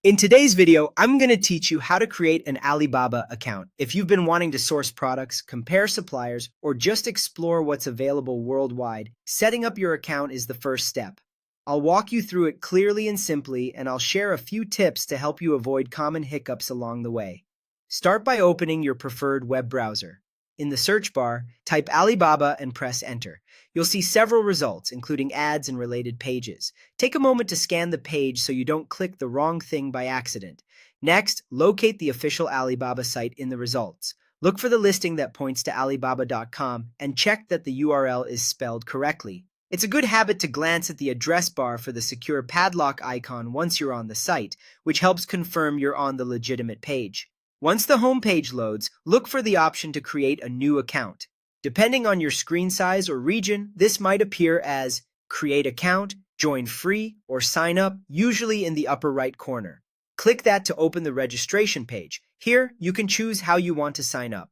In today's video, I'm going to teach you how to create an Alibaba account. If you've been wanting to source products, compare suppliers, or just explore what's available worldwide, setting up your account is the first step. I'll walk you through it clearly and simply, and I'll share a few tips to help you avoid common hiccups along the way. Start by opening your preferred web browser. In the search bar, type Alibaba and press enter. You'll see several results, including ads and related pages. Take a moment to scan the page so you don't click the wrong thing by accident. Next, locate the official Alibaba site in the results. Look for the listing that points to Alibaba.com and check that the URL is spelled correctly. It's a good habit to glance at the address bar for the secure padlock icon once you're on the site, which helps confirm you're on the legitimate page. Once the home page loads, look for the option to create a new account. Depending on your screen size or region, this might appear as Create Account, Join Free, or Sign Up, usually in the upper right corner. Click that to open the registration page. Here, you can choose how you want to sign up.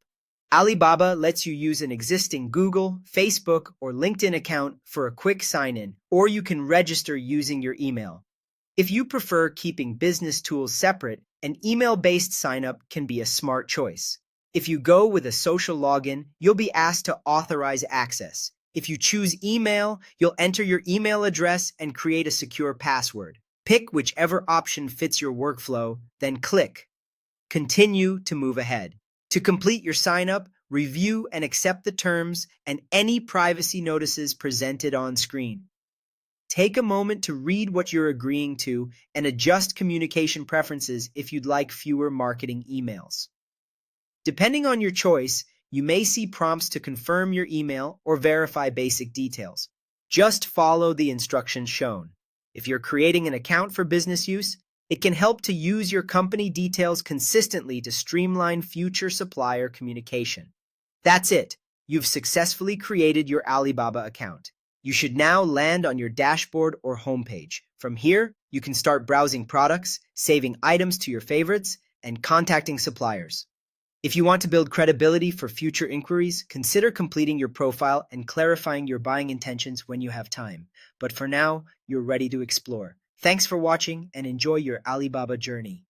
Alibaba lets you use an existing Google, Facebook, or LinkedIn account for a quick sign-in, or you can register using your email. If you prefer keeping business tools separate, an email-based sign-up can be a smart choice. If you go with a social login, you'll be asked to authorize access. If you choose email, you'll enter your email address and create a secure password. Pick whichever option fits your workflow, then click Continue to move ahead. To complete your sign-up, review and accept the terms and any privacy notices presented on screen. Take a moment to read what you're agreeing to and adjust communication preferences if you'd like fewer marketing emails. Depending on your choice, you may see prompts to confirm your email or verify basic details. Just follow the instructions shown. If you're creating an account for business use, it can help to use your company details consistently to streamline future supplier communication. That's it. You've successfully created your Alibaba account. You should now land on your dashboard or homepage. From here, you can start browsing products, saving items to your favorites, and contacting suppliers. If you want to build credibility for future inquiries, consider completing your profile and clarifying your buying intentions when you have time. But for now, you're ready to explore. Thanks for watching and enjoy your Alibaba journey.